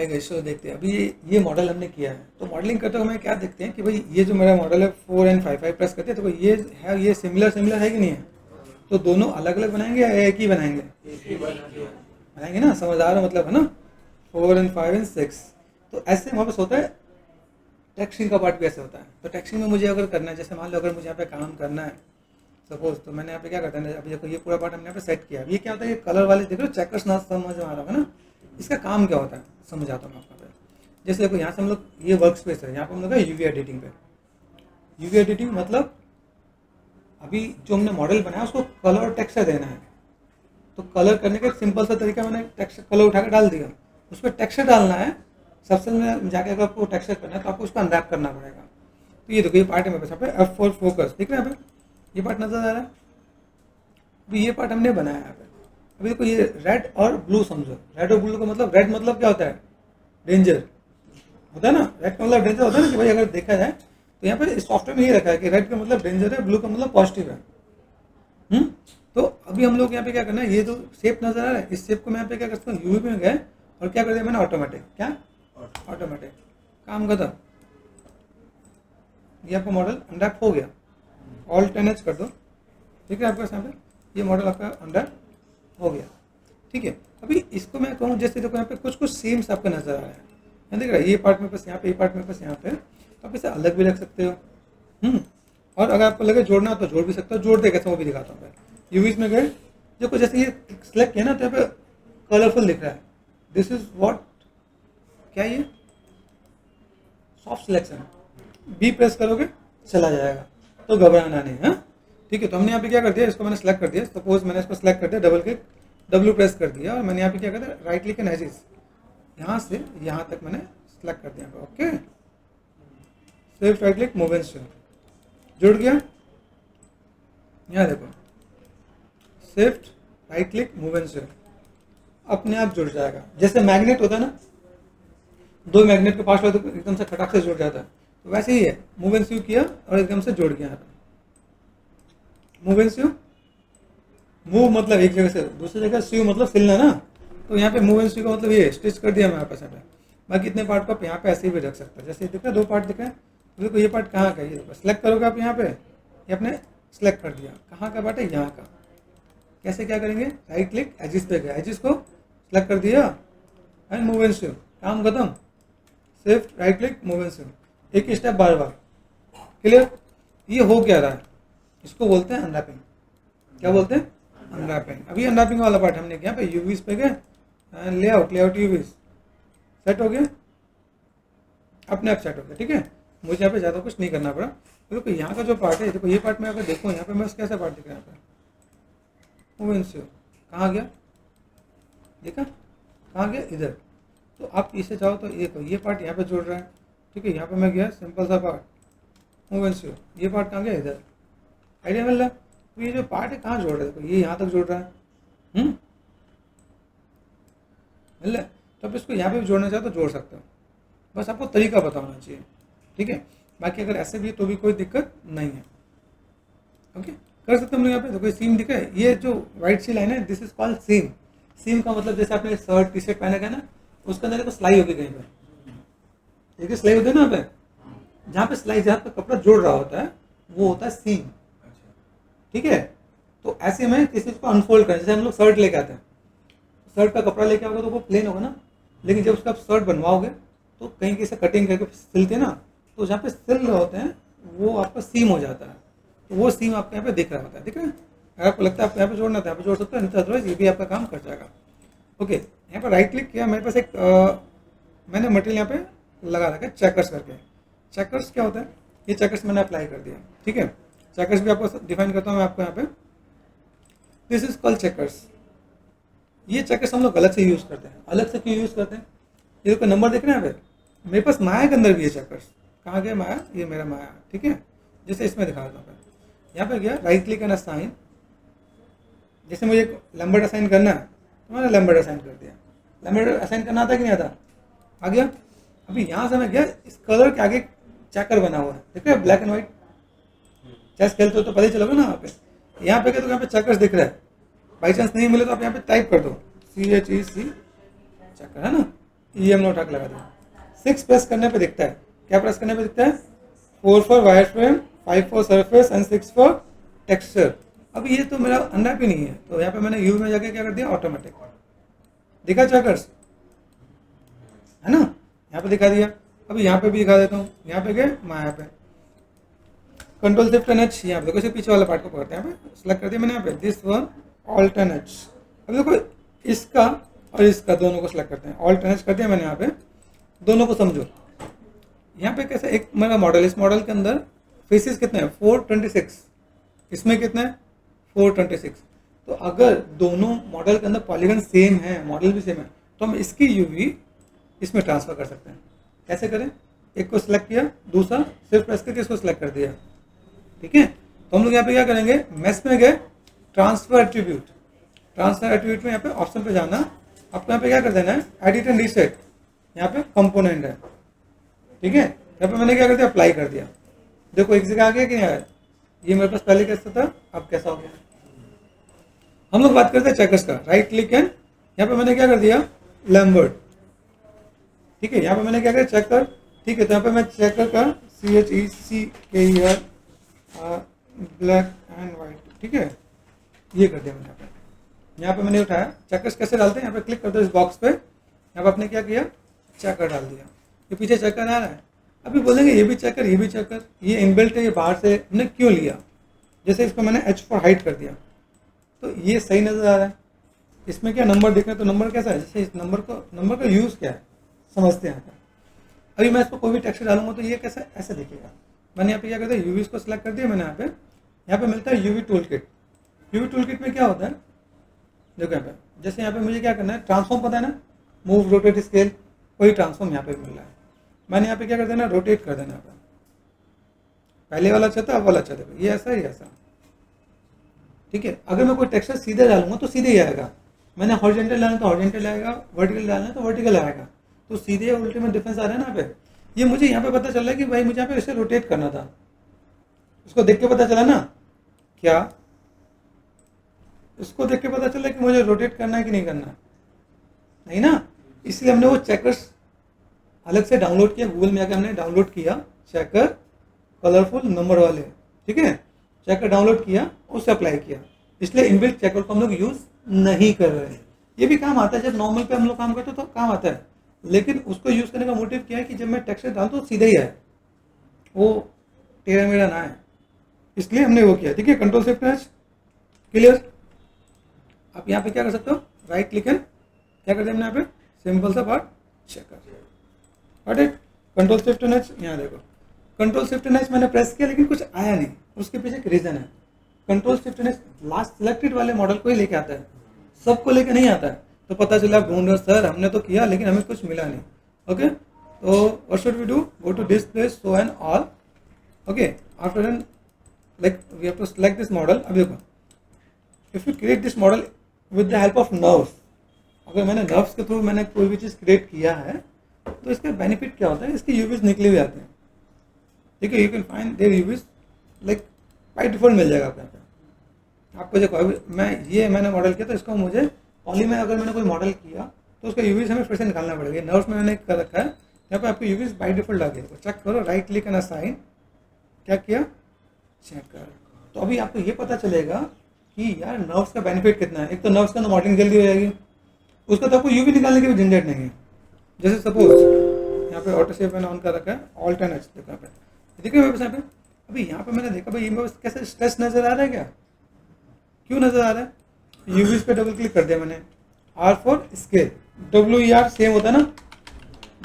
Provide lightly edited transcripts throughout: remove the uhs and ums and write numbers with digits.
आएगा इसको देखते हैं। अभी ये मॉडल हमने किया है, तो मॉडलिंग करते हुए हमें क्या देखते हैं कि भाई ये जो मेरा मॉडल है 4 and 5 प्रेस करते हैं, तो ये है, ये सिमिलर है कि नहीं है? तो दोनों अलग अलग बनाएंगे या एक ही बनाएंगे? बनाएंगे ना, समझदार हो मतलब, है ना। 4 and 5 and 6, तो ऐसे हमारे पास होता है। टेक्सटिंग का पार्ट भी ऐसे होता है। तो टेक्सटिंग में मुझे अगर करना है, जैसे मान लो अगर मुझे यहाँ पे काम करना है सपोज, तो मैंने यहाँ पे क्या करता है, अभी देखो ये पूरा पार्ट हमने यहाँ पे सेट किया। ये क्या होता है, ये कलर वाले देख रहे हो, चेकर्स ना समझ में आ रहा होगा ना। इसका काम क्या होता है समझाता हूँ मैं आपको। जैसे देखो यहाँ से हम लोग, ये वर्क स्पेस है, यहाँ पे हम लोग यूवी एडिटिंग पे। यूवी एडिटिंग मतलब अभी जो हमने मॉडल बनाया उसको कलर और टेक्सचर देना है। तो कलर करने का एक सिंपल सा तरीका, मैंने टेक्सचर कलर उठा कर डाल दिया, उस पर टेक्सचर डालना है। सबसे में जाके अगर आपको टेक्सचर करना है तो आपको उसको अनरैप करना पड़ेगा। तो ये देखो ये पार्ट है मेरे पास, यहाँ पे F4 फोकस दिख रहा है, यहाँ पे ये पार्ट नजर आ रहा है। अभी ये पार्ट हमने बनाया यहाँ पे। अभी देखो ये रेड और ब्लू समझो। रेड और ब्लू का मतलब, रेड मतलब क्या होता है, डेंजर होता है ना। रेड का मतलब डेंजर होता है ना, कि भाई अगर देखा जाए तो यहाँ पे सॉफ्टवेयर में ये रखा है कि रेड का मतलब डेंजर है, ब्लू का मतलब पॉजिटिव है। तो अभी हम लोग यहाँ पे क्या करना है, ये जो शेप नजर आ रहा है, इस शेप को मैं यहाँ पे क्या करता हूँ, यूवी में गए और क्या कर दिया मैंने, ऑटोमेटिक। क्या ऑटोमेटिक, काम खत्म। ये आपका मॉडल अनरैप हो गया। ऑल 10H कर दो, ठीक है, आपका यहाँ पे ये मॉडल आपका अनरैप हो गया। ठीक है, अभी इसको मैं कहूँ, जैसे देखो यहाँ पे कुछ कुछ सेम्स आपका नजर आ रहा है, देख रहा है, ये पार्ट में बस यहाँ पे, ये पार्ट में बस यहाँ पे, तो आप इसे अलग भी रख सकते हो। और अगर आपको लगे जोड़ना हो तो जोड़ भी सकते हो। जोड़ दे कैसे वो भी दिखाता हूँ मैं। यूवीज में गए, देखो जैसे ये सिलेक्ट किया ना, तो यहाँ पे कलरफुल दिख रहा है। दिस इज व्हाट, क्या ये सॉफ्ट सिलेक्शन। बी प्रेस करोगे चला जाएगा, तो घबराना नहीं है। ठीक है, तो हमने यहाँ पे क्या कर दिया, इसको मैंने सेलेक्ट कर दिया। सपोज मैंने इसको सेलेक्ट कर दिया, डबल क्लिक W प्रेस कर दिया, और मैंने यहाँ पे क्या कर दिया, राइट क्लिक एंड एजेस, यहाँ से यहाँ तक मैंने सेलेक्ट कर दिया। ओके, सिर्फ right click move and share, जुड़ गया। यहाँ देखो shift right click move and share, अपने आप जुड़ जाएगा। जैसे मैग्नेट होता है ना, दो मैग्नेट के पास तो एकदम से खटाक से जुड़ जाता है, तो वैसे ही है। मूव एंड स्यू किया और एकदम से जुड़ गया। यहाँ पे मूव एंड स्यू, मूव मतलब एक जगह से दूसरी जगह, स्यू मतलब सिलना ना, तो यहाँ पे मूव एंड स्यू का मतलब ये स्टिच कर दिया मेरे पास। यहाँ पे बाकी इतने पार्ट को आप यहाँ पे ऐसे ही भी रख सकते हैं। जैसे दिख रहा है, दो पार्ट दिख रहे हैं, तो देखो ये पार्ट कहाँ का है, ये देखो सेलेक्ट करोगे आप यहाँ पे, ये आपने सेलेक्ट कर दिया, कहाँ का पार्ट है, यहाँ का। कैसे क्या करेंगे, राइट क्लिक एजिस पे गया, एजिस को सेलेक्ट कर दिया एंड मूव एंड स्यू, काम खत्म। Shift right click move and sew, एक ही स्टेप बार बार। क्लियर, ये हो क्या रहा है, इसको बोलते हैं अनरैपिंग। क्या बोलते हैं, अनरैपिंग। अभी अनरैपिंग वाला पार्ट हमने किया पे, यूवीज पे गए एंड लेआउट यूवीज सेट हो गया, अपने आप सेट हो गया। ठीक है, मुझे यहाँ पे ज़्यादा कुछ नहीं करना पड़ा। देखो यहाँ का जो पार्ट है, देखो ये पार्ट में अगर देखो यहाँ पे मैं कैसा पार्ट दिख रहा है, यहाँ पे मूव एंड स्यू कहाँ गया, देखा कहाँ गया, इधर। तो आप इसे चाहो तो ये पार्ट यहाँ पे जोड़ रहा है। ठीक है, यहाँ पे मैं गया, सिंपल सा पार्ट मूव एंड स्यू, ये पार्ट कहाँ गया, इधर। आइडिया मिल रहा है। तो ये जो पार्ट है कहाँ जोड़ रहा है, देखो ये यहाँ तक जोड़ रहा है। मिल रहा है, तो आप इसको यहाँ पे भी जोड़ना चाहो तो जोड़ सकते हो, बस आपको तरीका पता होना चाहिए। ठीक है, बाकी अगर ऐसे भी है तो भी कोई दिक्कत नहीं है। ओके, कर सकते हम लोग। यहाँ पे देखो सीम दिखा है, ये जो व्हाइट सी लाइन है, दिस इज कॉल्ड सीम। सीम का मतलब जैसे आपने शर्ट टी शर्ट पहना गया ना, उसके अंदर देखो सिलाई होगी कहीं पर, देखिए सिलाई होती है ना, यहाँ पे जहाँ पे सिलाई, जहाँ पे कपड़ा जुड़ रहा होता है, वो होता है सीम। ठीक है, तो ऐसे में किसी को अनफोल्ड करें, जैसे हम लोग शर्ट लेके आते हैं, शर्ट का कपड़ा लेके आओगे तो वो प्लेन होगा ना, लेकिन जब उसका आप शर्ट बनवाओगे तो कहीं किसी कटिंग करके सिलते ना, तो जहाँ पे सिल रहे होते हैं वो आपका सीम हो जाता है। तो वो सीम आपके यहाँ पे दिख रहा होता है, ठीक है। अगर आपको लगता है आप यहाँ पे जोड़ना था, यहाँ पे जोड़ सकते हो, नहीं तो अदरवाइज ये भी आपका काम कर जाएगा। ओके, यहाँ पर राइट क्लिक किया, मेरे पास एक मैंने मटेरियल यहाँ पे लगा रखा है चेकर्स करके। चेकर्स क्या होता है, ये चेकर्स मैंने अप्लाई कर दिया। ठीक है, चेकर्स भी आपको डिफाइन करता हूँ मैं आपको यहाँ पे। This is called checkers. ये चेकर्स हम लोग अलग से यूज़ करते हैं। अलग से क्यों यूज़ करते हैं, ये कोई नंबर देख रहे हैं यहाँ पे, मेरे पास माया के अंदर भी है चेकर्स। कहाँ गया माया, ये मेरा माया। ठीक है, जैसे इसमें दिखा रहा था, यहाँ पे गया राइट क्लिक एंड असाइन। जैसे मुझे लैम्बर्ट असाइन करना है तो मैंने लैम्बर्ट असाइन कर दिया। लैम्बर्ट असाइन करना आता कि नहीं आता, आ गया। अभी यहाँ से मैं गया, इस कलर के आगे चेकर बना हुआ है, देख रहे हैं, ब्लैक एंड व्हाइट। चेस खेलते हो तो पता ही चलोगे ना। यहाँ पे गया तो यहाँ पे चेकर्स दिख रहा है। बाई चांस नहीं मिले तो आप यहाँ पे टाइप कर दो CHEC चेकर, है ना। EM नोट लगा दिया। 6 प्रेस करने पे दिखता है, क्या प्रेस करने पे दिखता है? 4 for wire frame, 5 for surface and 6 for texture. अब ये तो मेरा अनरैप ही नहीं है, तो यहाँ पे मैंने यू में जाके क्या कर दिया, ऑटोमेटिक दिखा चेकर्स, है ना, यहाँ पे दिखा दिया। अभी यहाँ पे भी दिखा देता हूँ, यहाँ पे गए मैं यहाँ पे कंट्रोल शिफ्ट एंड एच, यहाँ पे देखो इसे पीछे वाला पार्ट को पकड़ते हैं, यहाँ पे सेलेक्ट कर दिया मैंने, यहाँ पे this one alt and H. अब देखो इसका और इसका दोनों को सिलेक्ट करते हैं, ऑल्ट एंड एच कर दिया मैंने यहाँ पे, दोनों को समझो। यहाँ पे कैसे एक मेरा मॉडल, इस मॉडल के अंदर फेसेस कितने हैं? 426, इसमें कितने हैं? 426। तो अगर दोनों मॉडल के अंदर पॉलीगन सेम है, मॉडल भी सेम है, तो हम इसकी यूवी इसमें ट्रांसफर कर सकते हैं। कैसे करें? एक को सिलेक्ट किया, दूसरा सिर्फ प्रेस करके इसको सिलेक्ट कर दिया, ठीक है। तो हम लोग यहाँ पे क्या करेंगे, मेस में गए, ट्रांसफर एट्रीब्यूट, ट्रांसफर एट्रीब्यूट में यहाँ पे ऑप्शन पे जाना, आपको यहाँ पे क्या कर देना है, एडिट एंड रीसेट, यहाँ पे कंपोनेंट है, ठीक है। यहाँ पे मैंने क्या कर दिया, अप्लाई कर दिया, देखो एक जगह आ गया कि नहीं आया, ये मेरे पास पहले कैसा था, अब कैसा हो गया। हम लोग बात करते हैं चेकर्स का, राइट क्लिक एंड यहाँ पे मैंने क्या कर दिया, लैम्बर्ट, ठीक है। यहाँ पे मैंने क्या किया, चेकर, ठीक है। तो यहाँ पे मैं चेकर का CHECKER ब्लैक एंड वाइट, ठीक है, ये कर दिया मैंने। यहाँ पे मैंने उठाया, चेकर्स कैसे डालते हैं, यहाँ पे क्लिक कर दो इस बॉक्स पे, यहाँ पे आपने क्या किया, चेकर डाल दिया, ये पीछे चेकर आ रहा है। अभी बोलेंगे ये भी चेकर, ये भी चेकर, ये इनबिल्ट है, ये बाहर से हमने क्यों लिया? जैसे इसको मैंने H फॉर हाइट कर दिया, तो ये सही नजर आ रहा है। इसमें क्या नंबर दिख रहा है, तो नंबर कैसा है, जैसे इस नंबर का यूज क्या है समझते हैं। अभी मैं इसको कोई भी टेक्स्ट डालूंगा तो ये कैसा ऐसे दिखेगा। मैंने यहाँ पे क्या करता है, यूवीज को सिलेक्ट कर दिया मैंने, यहाँ पे मिलता है UV tool kit. UV tool kit में क्या होता है, देखो यहाँ पे, जैसे यहाँ पे मुझे क्या करना है, ट्रांसफॉर्म पता है ना, मूव रोटेट स्केल, वही ट्रांसफॉर्म यहाँ पे मिल रहा है। मैंने यहाँ पे क्या कर देना, रोटेट कर देना, यहाँ पे पहले वाला अच्छा था, अब वाला अच्छा था, ये ऐसा ही ऐसा, ठीक है। अगर मैं कोई टेक्सचर सीधे डालूंगा तो सीधे ही आएगा, मैंने हॉरिजॉन्टल डालना तो हॉरिजॉन्टल आएगा, वर्टिकल डालना तो वर्टिकल आएगा, तो सीधे या उल्टे में डिफरेंस आ रहा है ना। यहाँ पे ये मुझे यहाँ पे पता चल रहा है कि भाई मुझे यहाँ पे इसे रोटेट करना था, इसको देख के पता चला ना, क्या इसको देख के पता चला कि मुझे रोटेट करना है कि नहीं करना, नहीं ना। इसलिए हमने वो चेकर्स अलग से डाउनलोड किया, गूगल में आकर हमने डाउनलोड किया चेकर कलरफुल नंबर वाले, ठीक है, चेकर डाउनलोड किया, उससे अप्लाई किया। इसलिए इनबिल्ट चेकर को हम लोग यूज नहीं कर रहे हैं। ये भी काम आता है जब नॉर्मल पे हम लोग काम करते हैं तो काम आता है, लेकिन उसको यूज करने का मोटिव क्या है कि जब मैं टेक्सचर डालूं तो सीधे ही आए, वो टेढ़ा मेढ़ा ना है, इसलिए हमने वो किया, ठीक है। Control shift H, clear. आप यहाँ पे क्या कर सकते हो, राइट क्लिक एंड क्या कर दिया हमने यहाँ पे, सिंपल सा part checker, got it. Control shift H, यहाँ देखो कंट्रोल शिफ्ट एच मैंने प्रेस किया लेकिन कुछ आया नहीं, उसके पीछे एक रीजन है। Control shift H last selected वाले मॉडल को ही लेके आता है, सबको लेके नहीं आता है। तो पता चला ढूंढ रहे सर हमने तो किया लेकिन हमें कुछ मिला नहीं, ओके। तो what should we do, go to this place, show and all, okay. After an like we have to select this model. अब देखो, if you create this model with the help of nerves, अगर मैंने nerves के through मैंने कोई भी चीज़ create किया है तो इसका बेनिफिट क्या होता है, इसके यूवीज निकले हुए आते हैं, ठीक है। You can find there UVs like by default मिल जाएगा आपको यहाँ पे। आपको देखो अभी मैंने मॉडल किया तो इसको मुझे पॉली में अगर मैंने कोई मॉडल किया तो उसका यूवीज हमें फिर से निकालना पड़ेगा। नर्व्स में मैंने कर रखा है, यहाँ पे आपको यूवीज बाय डिफॉल्ट आ गया, चेक करो, राइट क्लिक एंड असाइन, क्या किया, चेक कर। तो अभी आपको ये पता चलेगा कि यार नर्व्स का बेनिफिट कितना है। एक तो नर्व्स का मॉडलिंग जल्दी हो जाएगी, उसका तो आपको यूवी निकालने की भी झंझट नहीं है। जैसे सपोज यहाँ पे ऑटो सेव मैंने ऑन कर रखा है, ऑल्ट एंड एच, देखो यहाँ पे, देखिए मेरे पास यहाँ पे। अभी यहाँ पे मैंने देखा भाई ये कैसे स्ट्रेस नजर आ रहा है, क्या क्यों नजर आ रहा है, यूवीज पे डबल क्लिक कर दिया मैंने, R for scale, WER same होता है ना,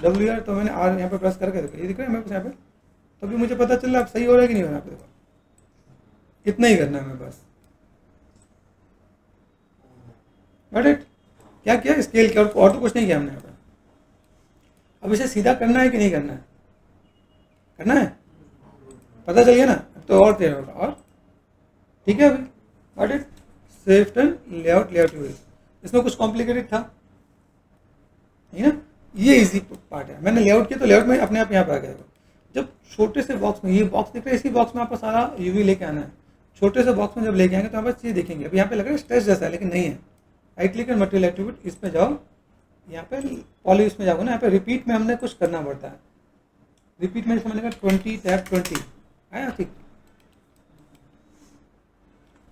WER, तो मैंने आर यहाँ पे प्रेस करके देखो, ये दिख रहा है मेरे पास यहाँ पे। तो अभी मुझे पता चल रहा है अब सही हो रहा है कि नहीं हो रहा है, देखो इतना ही करना है मेरे पास, गॉट इट। क्या किया, स्केल किया, और तो कुछ नहीं किया हमने यहाँ पे। अब इसे सीधा करना है कि नहीं करना है, करना है, पता चल गया ना, तो और तेज होगा, और ठीक है। अभी got it, shift and layout use, इसमें कुछ कॉम्प्लिकेटेड था नहीं ना, ये इजी पार्ट है। मैंने लेआउट किया तो लेआउट में अपने आप यहाँ पे आ गया। जब छोटे से बॉक्स में, ये बॉक्स दिख रहा है, इसी बॉक्स में आपको सारा यूवी लेके आना है। छोटे से बॉक्स में जब लेके आएंगे तो आप चीज़ देखेंगे। अभी यहाँ पे लग रहा है स्ट्रेच जैसा है लेकिन नहीं है। Right click and material attribute, इस पे जाओ, यहाँ पे पॉलिश में जाओगे ना, यहाँ पे रिपीट में हमने कुछ करना पड़ता है। रिपीट में जैसे मैंने कहा 20 टैब 20 आया, ठीक,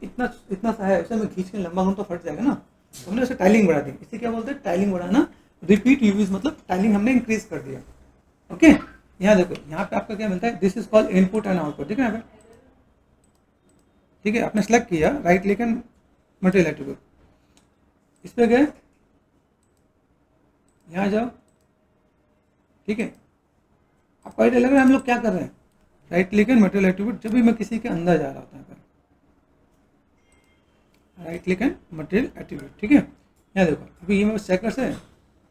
इतना सा है, उसे मैं खींच के लंबा तो फट जाएगा ना, तो हमने उसे टाइलिंग बढ़ा दी। इसे क्या बोलते हैं, टाइलिंग बढ़ाना। रिपीट यूज मतलब टाइलिंग हमने इंक्रीज कर दिया। ओके, यहाँ देखो, यहाँ पे आपका क्या मिलता है, this is called input and output, ठीक है यहाँ पे, ठीक है। आपने सेलेक्ट किया right click and material attribute, इस पे गए, यहाँ जाओ, ठीक है। आपको आइडिया लग रहा है हम लोग क्या कर रहे हैं, right click and material attribute. जब भी मैं किसी के अंदर जा रहा होता है, right click and material attribute, ठीक है। यहाँ देखो, अभी ये मेरे चेकर्स है,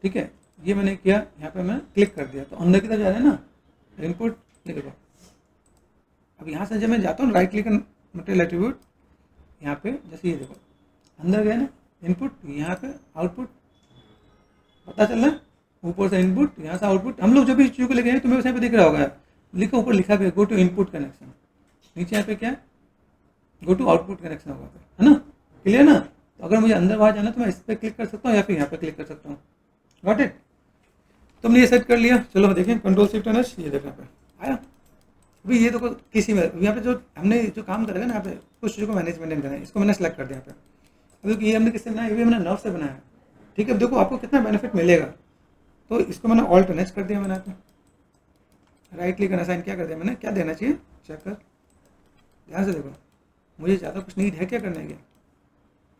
ठीक है, ये मैंने किया, यहाँ पे मैं क्लिक कर दिया तो अंदर की तरफ जा रहा है ना, इनपुट, ये देखो। अब यहाँ से जब मैं जाता हूँ right click and material attribute, यहाँ पे जैसे ये देखो अंदर गया ना, इनपुट, यहाँ पे आउटपुट, पता चल रहा है, ऊपर से इनपुट, यहाँ से आउटपुट। हम लोग जब भी चीज़ों को लेके तुम्हें यहाँ पे दिख रहा होगा, लिखो ऊपर लिखा भी है गो टू इनपुट कनेक्शन, नीचे यहाँ पे क्या है, गो टू आउटपुट कनेक्शन होगा, है ना, क्लियर ना। तो अगर मुझे अंदर बाहर जाना तो मैं इस पर क्लिक कर सकता हूँ या फिर यहाँ पे क्लिक कर सकता हूँ। गॉट इट, तुमने ये सेट कर लिया। चलो देखें, कंट्रोल शिफ्ट एंड एस, ये देखो यहाँ पे आया। अभी ये देखो किसी में यहाँ पे जो हमने जो काम करेगा ना, यहाँ पे कुछ चीज़ों को मैनेजमेंट करना है, इसको मैंने सेलेक्ट कर दिया यहाँ पे। अभी ये हमने किससे बनाया, ये भी हमने नर्व से बनाया, ठीक है। अब देखो आपको कितना बेनिफिट मिलेगा। तो इसको मैंने ऑल्ट एंड एच कर दिया, मैंने यहाँ पे राइट क्लिक असाइन क्या कर दिया मैंने, क्या देना चाहिए चेक कर, ध्यान से देखो, मुझे ज़्यादा कुछ नीड है क्या करने के।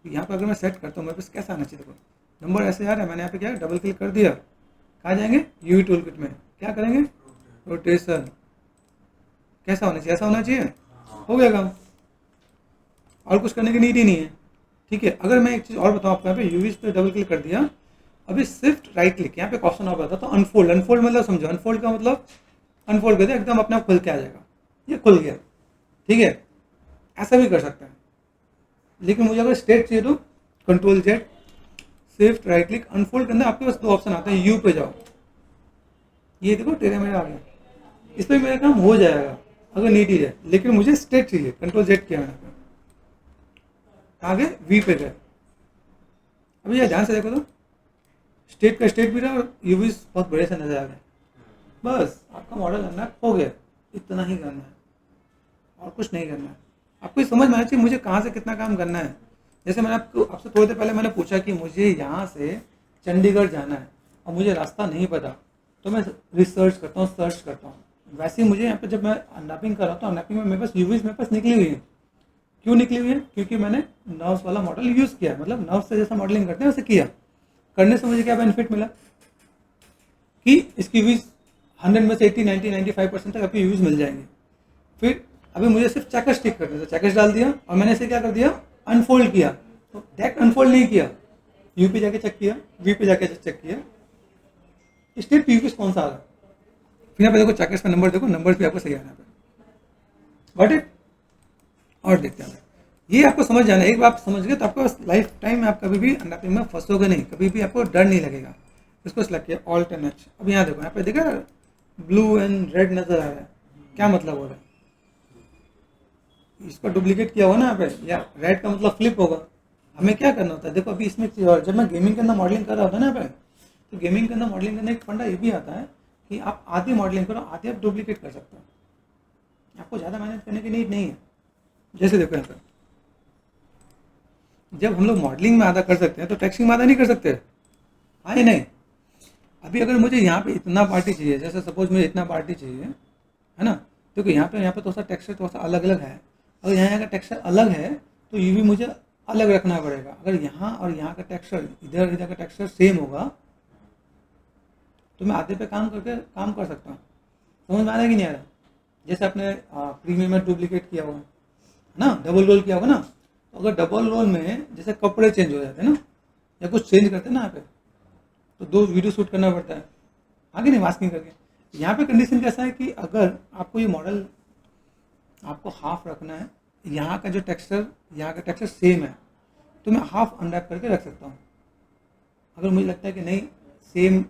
यहाँ पर अगर मैं सेट करता हूँ मेरे पास कैसा आना चाहिए, देखो नंबर ऐसे आ रहा है, मैंने यहाँ पे क्या डबल क्लिक कर दिया, कहाँ जाएंगे, यूवी टूल किट में क्या करेंगे, रोटेशन, कैसा होना चाहिए, ऐसा होना चाहिए, हो गया काम, और कुछ करने की नीड ही नहीं है, ठीक है। अगर मैं एक चीज़ और बताऊँ आपको, यहाँ पे यूवीज पे डबल क्लिक कर दिया, अभी सिर्फ राइट क्लिक, यहाँ पे क्वेश्चन आप बताता तो अनफोल्ड, अनफोल्ड मतलब समझो, अनफोल्ड का मतलब अनफोल्ड कर दिया एकदम अपने आप खुल के आ जाएगा, ये खुल गया, ठीक है। ऐसा भी कर सकते हैं, लेकिन मुझे अगर स्टेट चाहिए तो control Z, shift right click, unfold करना, आपके पास दो ऑप्शन आते हैं, यू पे जाओ, ये देखो टेढ़े मेढ़े आ गया, इस पर मेरा काम हो जाएगा अगर नीड ही है, लेकिन मुझे स्टेट चाहिए, कंट्रोल जेड किया मैंने, आगे वी पे गए। अभी ये ध्यान से देखो तो स्टेट का स्टेट भी रहा और यूवी बहुत बड़े से नजर आ गए। बस आपका मॉडल अनलॉक हो गया, इतना ही करना है और कुछ नहीं करना है। आपको ये समझ में आना चाहिए मुझे कहाँ से कितना काम करना है। जैसे मैंने आपसे थोड़ी देर पहले मैंने पूछा कि मुझे यहाँ से चंडीगढ़ जाना है और मुझे रास्ता नहीं पता, तो मैं रिसर्च करता हूँ, सर्च करता हूँ। वैसे ही मुझे यहाँ पे जब मैं अनरैपिंग कर रहा था, अनरैपिंग में मेरे पास यूवीज मेरे पास निकली हुई है। क्यों निकली हुई है, क्योंकि मैंने नर्व्स वाला मॉडल यूज़ किया, मतलब नर्व्स से जैसा मॉडलिंग करते हैं वैसे किया। करने से मुझे क्या बेनिफिट मिला कि इसकी यूवीज 100 में से 80, 90, 95% तक आपकी यूवीज मिल जाएंगे। फिर अभी मुझे सिर्फ चेकर्स टिक करना था, चेकर्स डाल दिया और मैंने इसे क्या कर दिया, अनफोल्ड किया। तो डायरेक्ट अनफोल्ड नहीं किया, यू पे जाके चेक किया, वी पे जाके चेक किया, स्टेट यूवीज कौन सा आ रहा है। फिर यहाँ पे देखो चेकर्स का नंबर देखो, नंबर भी आपको सही आ रहा है। Got it. और देखते हैं ये आपको समझ जाना, एक बार आप समझ गए तो आपको लाइफ टाइम में आप कभी भी अनरैपिंग में फंसोगे नहीं, कभी भी आपको डर नहीं लगेगा। इसको सेलेक्ट किया ऑल्ट एंड एच। अब यहाँ देखो, यहाँ पे देखा ब्लू एंड रेड नजर आ रहा है, क्या मतलब हो रहा है, इसको डुप्लीकेट किया होगा ना यहाँ पे, या रेड का मतलब फ्लिप होगा। हमें क्या करना होता है, देखो अभी इसमें चीज़ और, जब मैं गेमिंग के अंदर मॉडलिंग कर रहा होता है ना यहाँ पे, तो गेमिंग के अंदर मॉडलिंग करने एक फंडा ये भी आता है कि आप आधी मॉडलिंग करो, आधी आप डुप्लीकेट कर सकते हो, आपको ज़्यादा मेहनत करने की नीड नहीं है। जैसे देखो यहाँ पे जब हम लोग मॉडलिंग में आधा कर सकते हैं तो टेक्सटिंग में आधा नहीं कर सकते, हाँ या नहीं। अभी अगर मुझे यहाँ पे इतना पार्टी चाहिए, जैसे सपोज मुझे इतना पार्टी चाहिए, है ना, क्योंकि यहाँ पे थोड़ा सा टेक्सचर थोड़ा सा अलग अलग है। अगर यहाँ का टेक्सचर अलग है तो ये भी मुझे अलग रखना पड़ेगा। अगर यहाँ और यहाँ का टेक्सचर, इधर का टेक्सचर सेम होगा तो मैं आधे पे काम कर सकता हूँ। समझ में आ रहा है कि नहीं आ रहा। जैसे आपने प्रीमियम में डुप्लीकेट किया हुआ है ना, डबल रोल किया होगा ना, तो अगर डबल रोल में जैसे कपड़े चेंज हो जाते हैं ना, या कुछ चेंज करते हैं ना यहाँ पे, तो 2 वीडियो शूट करना पड़ता है, आगे नहीं मास्किंग करके। यहाँ पे कंडीशन कैसा है कि अगर आपको ये मॉडल आपको हाफ रखना है, यहाँ का जो टेक्सचर, यहाँ का टेक्सचर सेम है, तो मैं हाफ अनरैप करके रख सकता हूँ। अगर मुझे लगता है कि नहीं सेम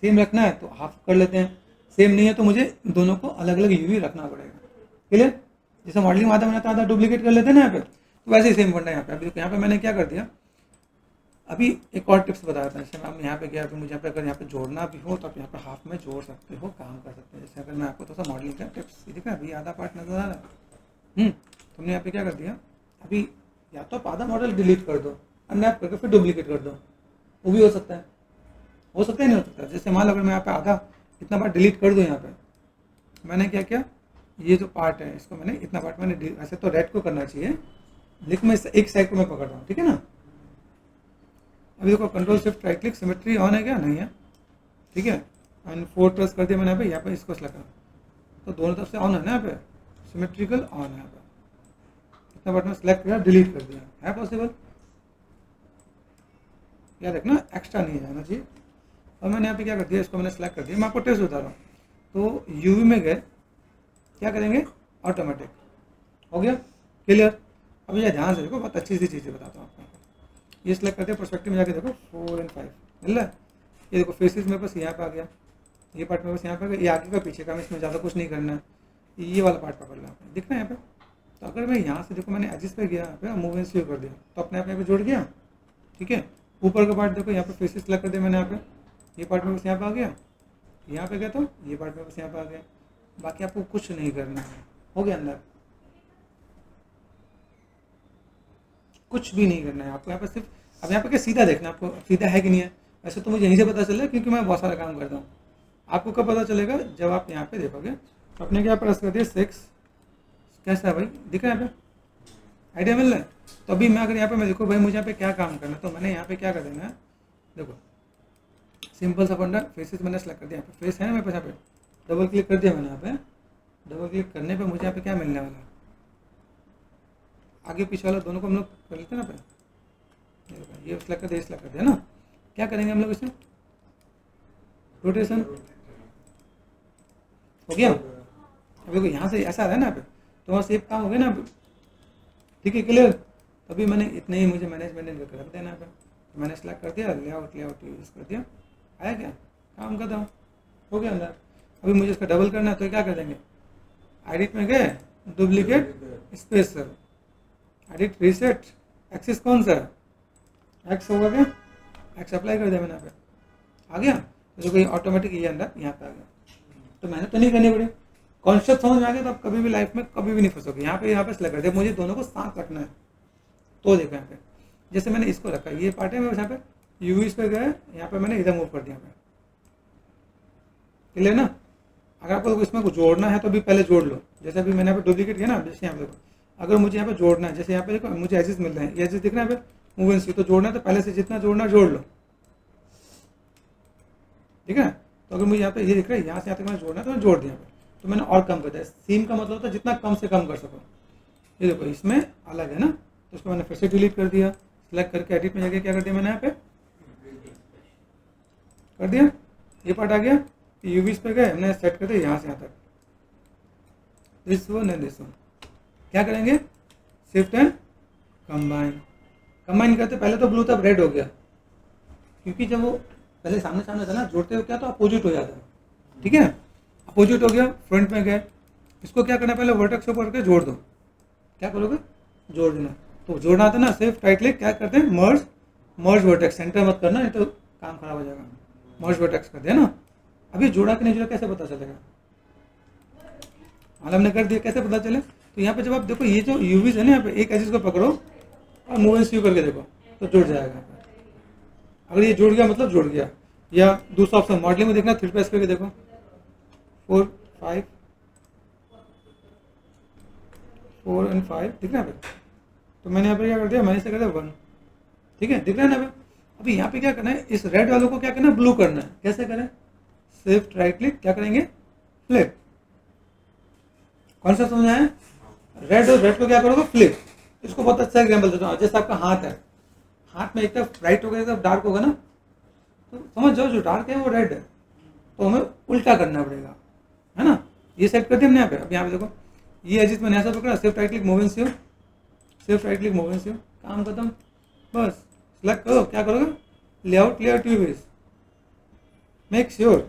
रखना है तो हाफ कर लेते हैं, सेम नहीं है तो मुझे दोनों को अलग अलग यूवी रखना पड़ेगा। क्लियर। जैसे मॉडलिंग में आधा बनाता आधा डुप्लीकेट कर लेते हैं ना यहाँ पे, तो वैसे ही सेम बनना है यहाँ पे। अभी यहाँ पे मैंने क्या कर दिया, अभी एक और टिप्स बता देता हूँ। जैसे हम यहाँ पे गया, तो मुझे यहाँ पे अगर यहाँ पे जोड़ना भी हो तो आप यहाँ पे हाफ में जोड़ सकते हो, काम कर सकते हो। जैसे अगर मैं आपको थोड़ा सा मॉडलिंग का टिप्स दिखा, अभी आधा पार्ट नजर आ रहा है। तुमने यहाँ पे क्या कर दिया, अभी या तो आप आधा मॉडल डिलीट कर दो, अनरैप करके फिर डुप्लीकेट कर दो, वो भी हो सकता है। हो सकता है नहीं हो सकता। जैसे मान लो अगर मैं यहाँ पे आधा इतना पार्ट डिलीट कर दूँ, यहाँ पे मैंने क्या किया, ये जो पार्ट है इसको मैंने इतना पार्ट मैंने, ऐसे तो रेड को करना चाहिए, लेकिन मैं एक साइड को मैं पकड़ रहा हूँ, ठीक है ना। अभी देखो control shift right click, symmetry on है क्या, नहीं है, ठीक है। एंड 4 प्रेस कर दिया मैंने यहाँ पे इसको सेलेक्ट, तो दोनों तरफ से ऑन है ना, यहाँ पे सिमेट्रिकल ऑन है। यहाँ पे इतना पार्ट में सेलेक्ट किया, डिलीट कर दिया, है पॉसिबल। याद रखना एक्स्ट्रा नहीं जाना चाहिए। और मैंने यहाँ पे क्या कर दिया, इसको मैंने सेलेक्ट कर दिया। मैं आपको टेस्ट बता रहा हूँ। तो यूवी में गए, क्या करेंगे, ऑटोमेटिक हो गया, क्लियर। अब ये ध्यान से देखो, बहुत अच्छी सी चीज़ें बताता हूँ आपको। ये सिलेक्ट करते हैं, पर्सपेक्टिव में जाके देखो 4 और 5 मिल रहा है। ये देखो फेसेस मेरे पास यहाँ पे आ गया, ये पार्ट मेरे पास यहाँ पे आ गया, ये आगे का पीछे का, मैं इसमें ज़्यादा कुछ नहीं करना है। ये वाला पार्ट पकड़ लिया आपने, दिख रहा है यहाँ पे। तो अगर मैं यहाँ से देखो, मैंने एजिस पे गया, यहाँ पे मूव एंड स्यू कर दिया, तो अपने आप यहाँ पे जुड़ गया, ठीक है। ऊपर का पार्ट देखो, यहाँ पे फेसेस सेलेक्ट कर दिया मैंने, यहाँ पे ये पार्ट मेरे पास यहाँ पे आ गया, यहाँ पे गया तो ये पार्ट मेरे पास यहाँ पे आ गया। बाकी आपको कुछ नहीं करना है, हो गया अंदर, कुछ भी नहीं करना है आपको। यहाँ पे सिर्फ अब यहाँ पे क्या सीधा देखना, आपको सीधा है कि नहीं है। वैसे तो मुझे यहीं से पता चल रहा है, क्योंकि मैं बहुत सारा काम करता हूँ। आपको कब पता चलेगा, जब आप यहाँ पे देखोगे। तो अपने क्या प्रेस कर दिया 6, कैसा है भाई, दिख रहा है यहाँ पे, आइडिया मिल रहा है। तो अभी मैं अगर यहाँ पे मैं देखो भाई, मुझे यहाँ पे क्या काम करना है, तो मैंने यहाँ पे क्या कर देना है, देखो सिंपल सा फंडा, फेसेस मैंने सेलेक्ट कर दिया। यहाँ पे फेस है ना मेरे पास, यहाँ पे डबल क्लिक कर दिया मैंने। यहाँ पे डबल क्लिक करने पे मुझे यहाँ पे क्या मिलने वाला है, आगे पीछे वाला दोनों को हम लोग कर लेते हैं ना पे, ये सेलेक्ट कर दिया, सेलेक्ट कर दिया ना। क्या करेंगे हम लोग इसमें, रोटेशन हो गया। अब देखो यहाँ से ऐसा आ रहा है ना, पे तो वहाँ सेफ काम हो गया ना, ठीक है, क्लियर। तभी मैंने इतने ही मुझे मैनेजमेंट करके रख देना है। तो मैंने सेलेक्ट कर दिया, लेआउट यूज कर दिया, आया क्या, काम करता हूँ, हो गया अंदर। अभी मुझे इसका डबल करना है, तो क्या कर देंगे, एडिट में गए, duplicate space sir, edit reset, axis कौन सा है, एक्स होगा क्या, एक्स अप्लाई कर दिया मैंने, यहाँ पे आ गया। तो देखो ये ऑटोमेटिक ये अंदर यहाँ पे आ गया। तो मेहनत तो नहीं करनी पड़ी, कॉन्सेप्ट समझ में आ गया, तो आप कभी भी लाइफ में कभी भी नहीं फंसोगे। यहाँ पे सेलेक्ट कर दिया, मुझे दोनों को साथ रखना है। तो देखो यहाँ पे जैसे मैंने इसको रखा, ये पार्ट है मेरे यहाँ पे, यूवीज पे गए, यहाँ पे मैंने इधर मूव कर दिया, यहाँ पे क्लियर ना। अगर आपको इसमें कुछ जोड़ना है तो अभी पहले जोड़ लो। जैसे अभी मैंने यहाँ पे डुप्लीकेट किया ना, जैसे यहाँ पे देखो, अगर मुझे यहाँ पे जोड़ना है, जैसे यहाँ पे देखो मुझे एजिस मिल रहे हैं, ये एजिस दिख रहा है यहाँ पे मूव एंड स्यू, तो जोड़ना है तो पहले से जितना जोड़ना जोड़ लो, ठीक है। तो अगर मुझे यहाँ पे ये दिख रहा है, यहाँ से यहाँ तक मैंने जोड़ना है तो मैं जोड़ दिया, तो मैंने और कम कर दिया। सीम का मतलब होता है जितना कम से कम कर सको। ये देखो इसमें अलग है ना, तो उसको मैंने फिर से डिलीट कर दिया, सिलेक्ट करके एडिट में जाके क्या कर दिया मैंने, यहाँ पे कर दिया, ये पार्ट आ गया। यूवीज पे गए, हमने सेट कर दिया यहाँ से यहाँ तक, this one and this one. क्या करेंगे, शिफ्ट एंड कंबाइन, कंबाइन करते पहले तो ब्लू तब रेड हो गया, क्योंकि जब वो पहले सामने सामने था ना, जोड़ते हो क्या तो अपोजिट हो जाता है, ठीक है। अपोजिट हो गया, फ्रंट में गए, इसको क्या करना है, पहले वर्टेक्स के ऊपर के जोड़ दो। क्या करोगे, जोड़ देना। तो जोड़ना आता ना, सिर्फ राइट क्लिक क्या करते हैं, मर्ज वर्टेक्स, सेंटर मत करना, नहीं तो काम खराब हो जाएगा। मर्ज वर्टेक्स कर दिया ना। अभी जोड़ा कि नहीं जोड़ा कैसे पता चलेगा, हाल हमने कर दिया, कैसे पता चले। तो यहाँ पे जब आप देखो, ये जो यूवीज है ना, यहाँ पे एक एजिस को पकड़ो और मूव एंड स्यू करके देखो, तो जुड़ जाएगा। अगर ये जुड़ गया मतलब जुड़ गया। या दूसरा ऑप्शन मॉडलिंग में देखना, 3 प्रेस करके देखो, 4 5 4 और 5 दिख रहा है। तो मैंने यहाँ पे क्या कर दिया, मैंने इसे कर दिया 1, ठीक है, दिख रहा है ना। अभी यहाँ पे क्या करना है, इस रेड वालों को क्या करना है, ब्लू करना है। कैसे करें, शिफ्ट राइट क्लिक, क्या करेंगे, फ्लिप। कौन सा समझ आया, रेड और रेड को क्या करोगे, फ्लिप। इसको बहुत अच्छा एग्जाम्पल देता हूँ। जैसे आपका हाथ है, हाथ में एक तरफ ब्राइट होगा, एक तरफ डार्क होगा ना, तो समझ जाओ जो डार्क है वो रेड है, तो हमें उल्टा करना पड़ेगा, है ना। ये सेट कर दिया हमने यहाँ पे। अब यहाँ पे देखो, ये एजिस मैंने ऐसा पकड़ा, shift right click move and sew, shift right click move and sew, काम खत्म। बस सेलेक्ट करो, क्या करोगे, layout UVs, make sure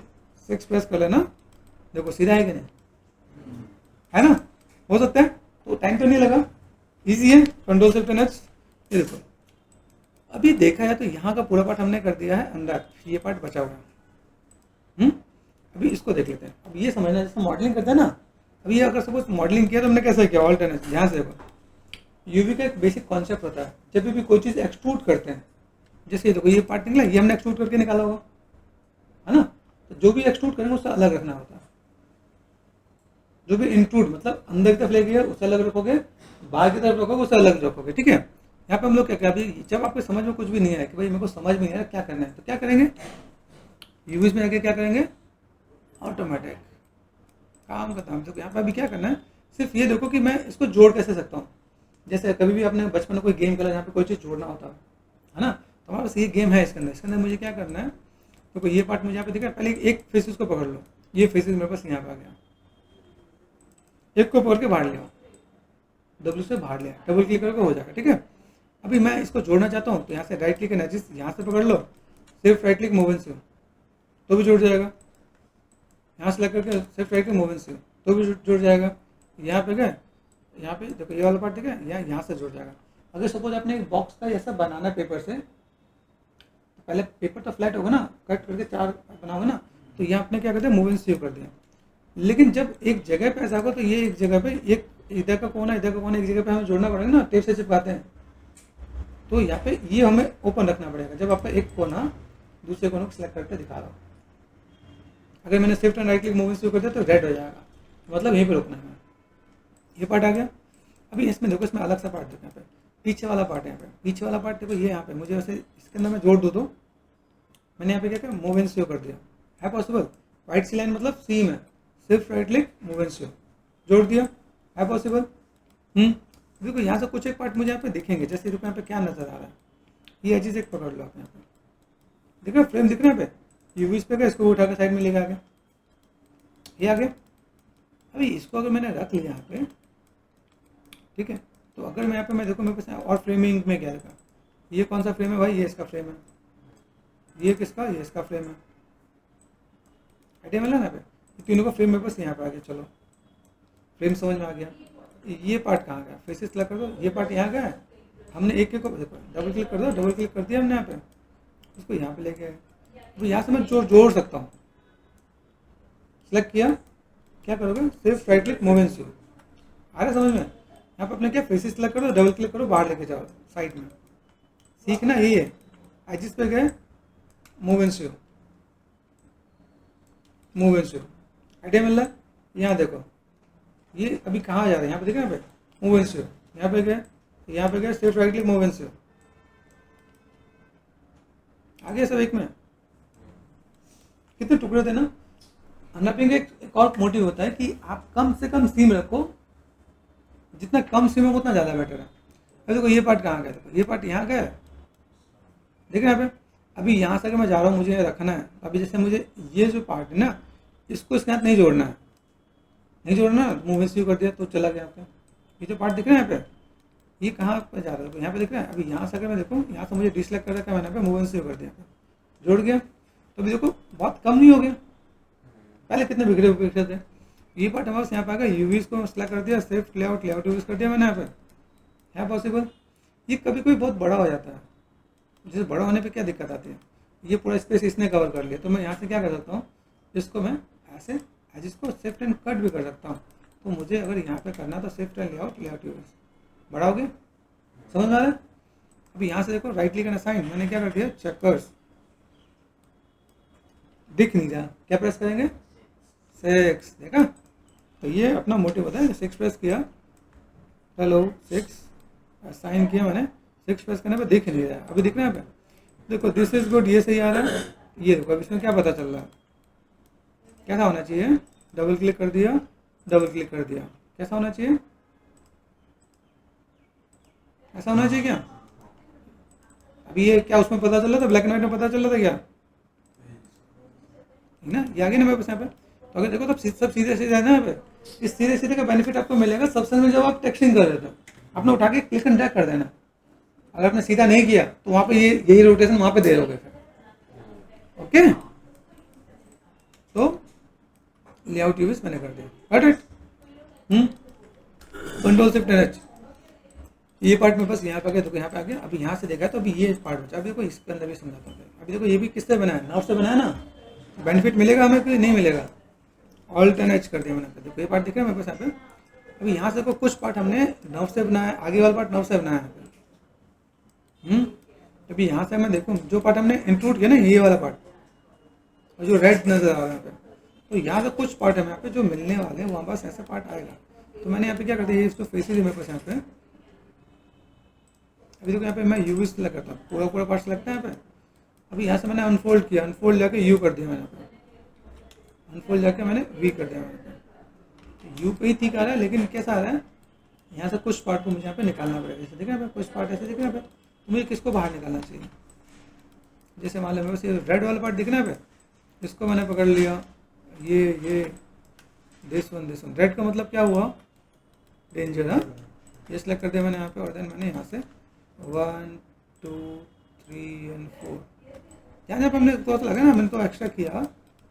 6 press कर लेना। देखो सीधा है कि नहीं, है ना, हो सकता है। तो टाइम तो नहीं लगा, इजी है, कंट्रोल शिफ्ट एच, ये देखो अभी देखा है तो यहाँ का पूरा पार्ट हमने कर दिया है अंदर, ये पार्ट बचा हुआ है। अभी इसको देख लेते हैं। अब ये समझना, जैसे मॉडलिंग करते हैं ना, अभी ये अगर सपोज मॉडलिंग किया तो हमने कैसे किया, ऑल्टरनेट। यहाँ से देखो, यूवी का एक बेसिक कॉन्सेप्ट होता है, जब भी कोई चीज़ एक्सट्रूड करते हैं, जैसे ये देखो ये पार्ट निकला, ये हमने एक्सट्रूड करके निकाला होगा, है ना। तो जो भी एक्सट्रूड करेंगे उससे अलग रखना होता है। जो भी इंक्लूड मतलब अंदर की तरफ ले गया उससे अलग रखोगे, बाहर की तरफ रखोगे उससे अलग रखोगे, ठीक है। यहाँ पे हम लोग क्या क्या, अभी जब आपको समझ में कुछ भी नहीं आया कि भाई मेरे को समझ में नहीं आया क्या करना है, तो क्या करेंगे, यूवीज में आके क्या करेंगे, ऑटोमेटिक काम करता हूँ। तो यहाँ पे अभी क्या करना है, सिर्फ ये देखो कि मैं इसको जोड़ कैसे सकता हूँ। जैसे कभी भी आपने बचपन में कोई गेम खेला जहाँ पे कोई चीज़ जोड़ना होता है ना, तो हमारे पास ये गेम है इसके अंदर मुझे क्या करना है, देखो ये पार्ट मुझे यहाँ पे दिखा है, पहले एक फेसिस को पकड़ लो, ये फेसिस मेरे पास यहाँ पे आ गया, एक को पकड़ के बाहर लिया, डब्ल्यू से बाहर लिया, डबल क्लिक करके हो जाएगा, ठीक है। अभी मैं इसको जोड़ना चाहता हूँ तो यहाँ से राइट क्लिक करना है, जिस यहाँ से पकड़ लो, सिर्फ राइट क्लिक मूवमेंट से तो भी जुड़ जाएगा, यहाँ से लग करके सिर्फ राइट क्लिक मूवमेंट से तो भी जुड़ जाएगा। यहाँ पे गए, यहाँ पे देखो ये वाला पार्ट ठीक है, यहाँ से जुड़ जाएगा। अगर सपोज आपने एक बॉक्स का ऐसा बनाना पेपर से, तो पहले पेपर तो फ्लैट होगा ना, कट करके चार बनाओगे ना, तो यहाँ आपने क्या करते हैं, मूवमेंट सेव कर दिया। लेकिन जब एक जगह पे ऐसा होगा तो ये एक जगह पे, एक इधर का कोना इधर का कोना एक जगह पे हमें जोड़ना पड़ेगा ना, टेप से चिपकाते हैं, तो यहाँ पे ये हमें ओपन रखना पड़ेगा। जब आपका एक कोना दूसरे कोने को सिलेक्ट करके दिखा रहा हो, अगर मैंने shift and right click movement शुरू कर दिया तो रेड हो जाएगा, मतलब यहीं पे रुकना है। ये पार्ट आ गया। अभी इसमें देखो, इसमें अलग सा पार्ट देखो, यहाँ पे पीछे वाला पार्ट, यहाँ पे पीछे वाला पार्ट देखो, ये यहाँ पे मुझे वैसे इसके अंदर मैं जोड़ दूँ तो मैंने यहाँ पे क्या किया, मूवमेंट शो कर दिया, है पॉसिबल। वाइट सी लाइन मतलब सीम है, सिर्फ राइट क्लिक मूवमेंट शो जोड़ दिया, है पॉसिबल। देखो यहाँ से कुछ एक पार्ट मुझे यहाँ पे दिखेंगे, जैसे देखो यहाँ पे क्या नजर आ रहा है, ये एजेस एक पकड़ लो आप, यहाँ पे दिख रहा है फ्रेम, दिख रहा है यहाँ पे यूवीज पे गया, इसको उठा के साइड में लेके आ गया, ये आ गया। अभी इसको अगर मैंने रख लिया यहाँ पे, ठीक है, तो अगर मैं यहाँ पे मैं देखो मेरे पास और फ्रेमिंग में क्या लगा, ये कौन सा फ्रेम है भाई, ये इसका फ्रेम है, ये किसका, ये इसका फ्रेम है, आइडिया मिला ना यहाँ पे, तीनों का फ्रेम मेरे पास यहाँ पे आ गया। चलो फ्रेम समझ में आ गया। ये पार्ट कहाँ गया, फेसेस सेलेक्ट कर दो, ये पार्ट यहाँ गया, हमने एक को देखो डबल क्लिक कर दो, डबल क्लिक कर दिया हमने यहाँ पे, उसको यहाँ पे लेके आए, तो यहाँ से मैं जोड़ सकता हूँ। सेलेक्ट किया, क्या करोगे, सिर्फ राइट क्लिक मूवमेंट से आ रहा समझ में। यहाँ पे अपने क्या फेसेस सेलेक्ट करो, डबल क्लिक करो, बाहर लेके जाओ साइड में, सीखना यही है। एजिस पे गए, मूवमेंट से आइडिया मिल रहा है। यहाँ देखो ये अभी कहाँ जा रहा है, यहाँ पे देखा, यहाँ पे मूवमेंट से, यहाँ पे गए, यहाँ पे गए, सिर्फ राइट क्लिक मूवमेंट से आगे सब एक में। कितने टुकड़े थे ना। अनरैपिंग एक और मोटिव होता है कि आप कम से कम सीम रखो, जितना कम सीम हो उतना ज़्यादा बेटर है। अभी देखो ये पार्ट कहाँ गया, देखो ये पार्ट यहाँ गया, देख रहे हैं यहाँ पे। अभी यहाँ से अगर मैं जा रहा हूँ, मुझे ये रखना है, अभी जैसे मुझे ये जो पार्ट है ना, इसको इसके साथ नहीं जोड़ना है, नहीं जोड़ना, मूवमेंट शुरू कर दिया तो चला गया। यहाँ पे ये जो पार्ट दिख रहा है यहाँ पे, ये कहाँ पे जा रहा है, यहाँ पे दिख रहा है। अभी यहाँ से अगर मैं देखूँ, यहाँ से मुझे डिसलेक्ट कर रखा है, मैंने यहाँ पे मूवमेंट शुरू कर दिया, जोड़ गया, तो अभी देखो बहुत कम नहीं हो गया, पहले कितने बिखरे थे। ये पार्ट हमारे पास यहाँ पे आ गया, यूवीज को सेलेक्ट कर दिया, सिर्फ लेआउट यूज कर दिया मैंने यहाँ पे, है पॉसिबल। ये कभी कभी बहुत बड़ा हो जाता है, जैसे बड़ा होने पे क्या दिक्कत आती है, ये पूरा स्पेस इसने कवर कर लिया, तो मैं यहाँ से क्या कर सकता हूँ, इसको मैं ऐसे इसको शिफ्ट एंड कट भी कर सकता हूँ। तो मुझे अगर यहाँ पे करना तो शिफ्ट एंड लेआउट यूज बड़ा हो गया, समझ में आ रहा है। अभी यहाँ से देखो राइट क्लिक एंड असाइन, मैंने क्या कर दिया, चेकर्स, दिख नहीं रहा, क्या प्रेस करेंगे, 6, देखा। तो ये अपना मोटिव होता है, 6 प्रेस किया, हेलो 6 असाइन किया मैंने, 6 प्रेस करने पे दिख नहीं रहा है। अभी दिख रहा है यहाँ पे, देखो दिस इज गुड, ये सही आ रहा है। ये देखो अब इसमें क्या पता चल रहा है, कैसा होना चाहिए, डबल क्लिक कर दिया, डबल क्लिक कर दिया, कैसा होना चाहिए, ऐसा होना चाहिए क्या। अभी ये क्या उसमें पता चल रहा था, ब्लैक एंड व्हाइट में पता चल रहा था क्या, ना, ये आगे ना मेरे पास यहाँ पे। तो अगर देखो तो सब सीधे सीधे है ना यहाँ पे, इस सीधे सीधे का बेनिफिट आपको मिलेगा सबसे में जब आप टेक्सटिंग कर रहे हो, आपने उठा के क्लिक एंड ड्रैग कर देना। अगर आपने सीधा नहीं किया तो वहाँ पे यही रोटेशन वहाँ पे दे दोगे फिर, ओके। तो लेआउट यूज मैंने कर दिया, got it. Control shift H. ये पार्ट में बस यहाँ पे आ गया, देखो यहाँ पे आ गया। अभी यहाँ से देखा तो अभी ये पार्ट बचा। अभी देखो इसके अंदर भी समझाता हूँ। अभी देखो ये भी किससे बना है, नर्व से बना है ना। बेनिफिट मिलेगा हमें कि नहीं मिलेगा, ऑल्टरनेट कर दिया मैंने। देखो ये पार्ट दिख रहा है मेरे पास यहाँ पे। अभी यहाँ से को कुछ पार्ट हमने नर्व से बनाया, आगे वाला पार्ट नर्व से बनाया है। अभी यहाँ से मैं देखूँ जो पार्ट हमने इंक्लूड किया ना, ये वाला पार्ट, और जो रेड नजर आ रहा है यहाँ पे, तो यहाँ से कुछ पार्ट है यहाँ पे जो मिलने वाले हैं, वहाँ पास ऐसा पार्ट आएगा। तो मैंने यहाँ पे क्या कर दिया, इसको फेसेस है मेरे पास यहाँ पे। अभी देखो यहाँ पे मैं यूवी सेलेक्ट करता हूँ, पूरा पूरा पार्ट सेलेक्ट है यहाँ पे। अभी यहाँ से मैंने अनफोल्ड किया, अनफोल्ड जाके यू कर दिया मैंने यहाँ पे, अनफोल्ड जाके मैंने वी कर दिया मैंने पे। यू पे ही ठीक आ रहा है, लेकिन कैसा आ रहा है, यहाँ से कुछ पार्ट को मुझे यहाँ पे निकालना पड़ेगा। जैसे देखा यहाँ पे कुछ पार्ट ऐसे दिख रहा है यहाँ पे, तो मुझे किसको बाहर निकालना चाहिए। जैसे मान लो मेरे पास ये रेड वाला पार्ट दिख रहा है यहाँ पे, इसको मैंने पकड़ लिया, ये दिस वन रेड का मतलब क्या हुआ, डेंजर। हाँ, ये सिलेक्ट कर दिया मैंने यहाँ पे, और देन मैंने यहाँ से 1 2 3 और 4 यहाँ पे हमने तो लगा ना, मैंने तो एक्स्ट्रा किया।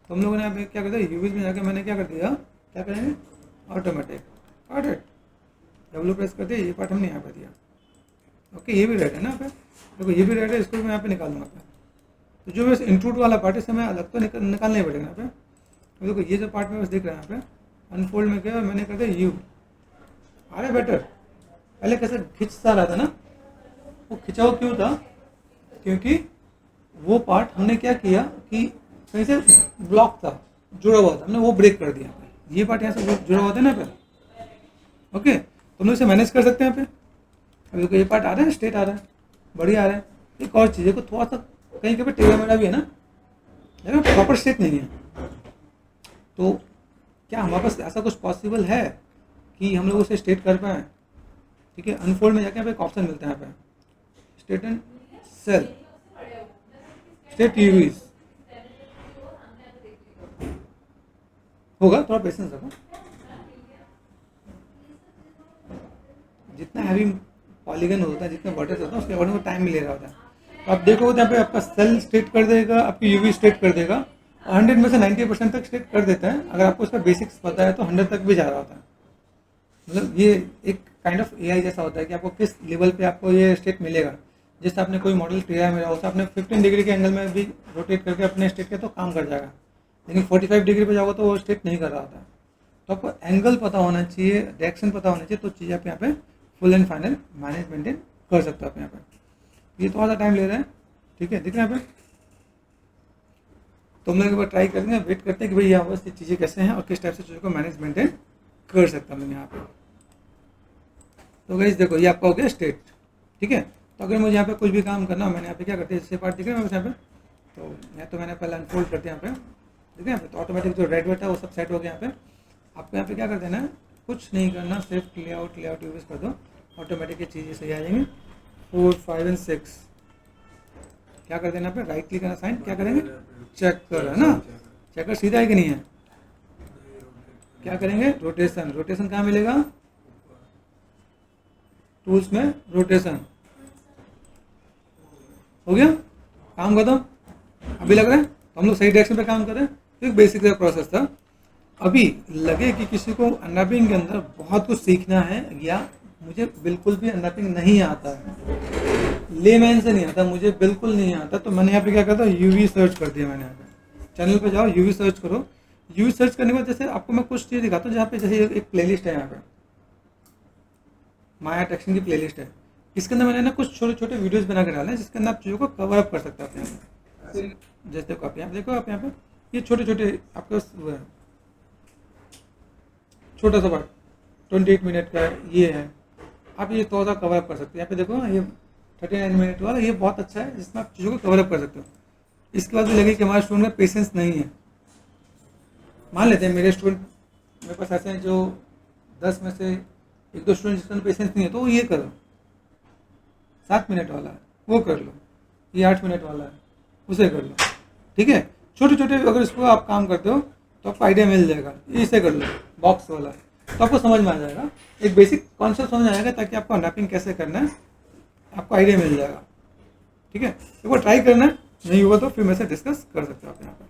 तो हम लोगों ने यहाँ पे क्या कर दिया, यूवीज में जाके मैंने क्या कर दिया, क्या करेंगे, ऑटोमेटिक पार्ट है, डब्ल्यू प्रेस कर दिया, ये पार्ट हमने यहाँ पे दिया। ओके, ये भी रेड है ना यहाँ पे, देखो ये भी रेड है, इसको मैं यहाँ पे निकाल दूँगा। तो जो बस इंक्लूड वाला पार्ट है, इसे मैं अलग तो निकालना ही पड़ेगा यहाँ पे। तो देखो ये जो पार्ट में बस दिख रहा है यहाँ पे, अनफोल्ड में क्या मैंने कर दिया यू, आ रहा है बेटर। पहले कैसे खिंचता रहा था ना, वो खिंचाव क्यों था, क्योंकि वो पार्ट हमने क्या किया कि कहीं से ब्लॉक था, जुड़ा हुआ था, हमने वो ब्रेक कर दिया। ये पार्ट यहाँ से जुड़ा हुआ था ना पे। ओके, तो हम लोग इसे मैनेज कर सकते हैं यहाँ पे। अभी देखो ये पार्ट आ रहा है, स्ट्रेट आ रहा है, बढ़िया आ रहा है। एक और चीज़ है को थोड़ा सा कहीं कहीं टेढ़ा मेढ़ा भी है ना, लेकिन प्रॉपर स्ट्रेट नहीं है। तो क्या हमारे पास ऐसा कुछ पॉसिबल है कि हम लोग उसे स्ट्रेट कर पाएँ। ठीक है, अनफोल्ड में जाके यहाँ पे एक ऑप्शन मिलता है यहाँ पे, straight and cell, straight UVs होगा, थोड़ा पेशेंस रखो। जितना हैवी पॉलीगन होता है, जितने वर्टेक्स होता है, उसके अकॉर्डिंग टाइम ले रहा होता है। तो आप देखोगे यहाँ पे आपका सेल स्ट्रेट कर देगा, आपकी यूवी स्ट्रेट कर देगा, और 100 में से 90% तक स्ट्रेट कर देता है। अगर आपको उसका बेसिक्स पता है तो 100 तक भी जा रहा होता है। मतलब ये एक काइंड ऑफ एआई जैसा होता है कि आपको किस लेवल पे आपको ये स्टेट मिलेगा। जैसे आपने कोई मॉडल टेढ़ा मेरा होता है, आपने 15 डिग्री के एंगल में भी रोटेट करके अपने स्टेट के तो काम कर जाएगा, लेकिन 45 डिग्री पे जाओगे तो वो स्टेट नहीं कर रहा होता। तो आपको एंगल पता होना चाहिए, डायरेक्शन पता होना चाहिए, तो चीज़ आप यहाँ पे full and final manage maintain कर सकते हो आप यहाँ पे। ये थोड़ा सा टाइम ले रहा है, ठीक है, दिख रहा है यहाँ पे। तो हम लोग एक बार ट्राई करेंगे, वेट करते हैं कि भाई यहाँ बस ये चीज़ें कैसे हैं और किस टाइप से चीज़ों को मैनेज मेंटेन कर सकता हूँ यहाँ पे। तो गाइस देखो ये आपका हो गया स्टेट, ठीक है। तो अगर मुझे यहाँ पे कुछ भी काम करना हो, मैंने यहाँ पे क्या करते हैं, जैसे पार्ट दिख रहा है यहाँ पे, तो मैंने पहले अनफोल्ड करते हैं यहाँ पे, ठीक है। तो ऑटोमेटिक जो रेड वेट है वो सब सेट हो गया यहाँ पे। आपको यहाँ पे क्या कर देना है, कुछ नहीं करना, सिर्फ लेआउट यूज कर दो, ऑटोमेटिक ये चीज़ें सही आ जाएंगी। 4 5 और 6 क्या कर देना पे, राइट क्लिक करना, साइन क्या करेंगे, चेक कर, है ना, चेकर सीधा है कि नहीं है। क्या करेंगे, रोटेशन, रोटेशन कहाँ मिलेगा, टूल्स में रोटेशन, हो गया काम खत्म। अभी लग रहा है तो हम लोग सही डायरेक्शन पे काम कर रहे हैं। तो एक बेसिक प्रोसेस था। अभी लगे कि किसी को अनरैपिंग के अंदर बहुत कुछ सीखना है, या मुझे बिल्कुल भी अनरैपिंग नहीं आता है, लेमैन से नहीं आता, मुझे बिल्कुल नहीं आता, तो मैंने यहाँ पे क्या करता, यूवी सर्च कर दिया मैंने। यहाँ पे चैनल पे जाओ, यूवी सर्च करो। यूवी सर्च करने के बाद जैसे आपको मैं कुछ चीज़ दिखाता हूँ, जहाँ पे जैसे एक प्लेलिस्ट है यहाँ पे, माया टेक्सटिंग की प्लेलिस्ट है। इसके अंदर मैंने ना कुछ छोटे छोटे वीडियोस बना के डाले हैं, जिसके अंदर आप चीज़ों को कवर अप कर सकते हैं अपने यहाँ। जैसे देखो आप यहाँ देखो, आप यहाँ पे ये छोटे छोटे आपके छोटा सा पार्ट 28 मिनट का ये है, आप ये थोड़ा सा कवर अप कर सकते हैं। यहाँ पे देखो ये 39 मिनट वाला, ये बहुत अच्छा है, जिसमें आप चीज़ों को कवर अप कर सकते हो। इसके बाद भी लगे कि हमारे स्टूडेंट में पेशेंस नहीं है, मान लेते हैं मेरे स्टूडेंट, मेरे पास ऐसे हैं जो 10 में से 1-2 स्टूडेंट जिसका पेशेंस नहीं है, तो ये करो, 7 मिनट वाला है वो कर लो, ये 8 मिनट वाला है उसे कर लो, ठीक है। छोटे छोटे अगर इसको आप काम करते हो तो आपको आइडिया मिल जाएगा। इसे कर लो, बॉक्स वाला है, तो आपको समझ में आ जाएगा, एक बेसिक कॉन्सेप्ट समझ में आएगा, ताकि आपको अनरैपिंग कैसे करना है आपको आइडिया मिल जाएगा, ठीक है। एक बार ट्राई करना है, नहीं हुआ तो फिर मेरे से डिस्कस कर सकते हो आप यहाँ पर।